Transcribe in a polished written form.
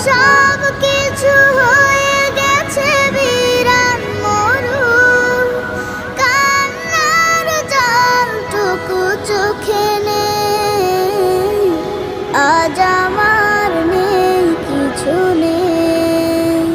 সব কিছু হয়ে গেছে বিরান মরু, কান্নার জলটুকু চোখে নেই। আজ আমার নেই, কিছু নেই।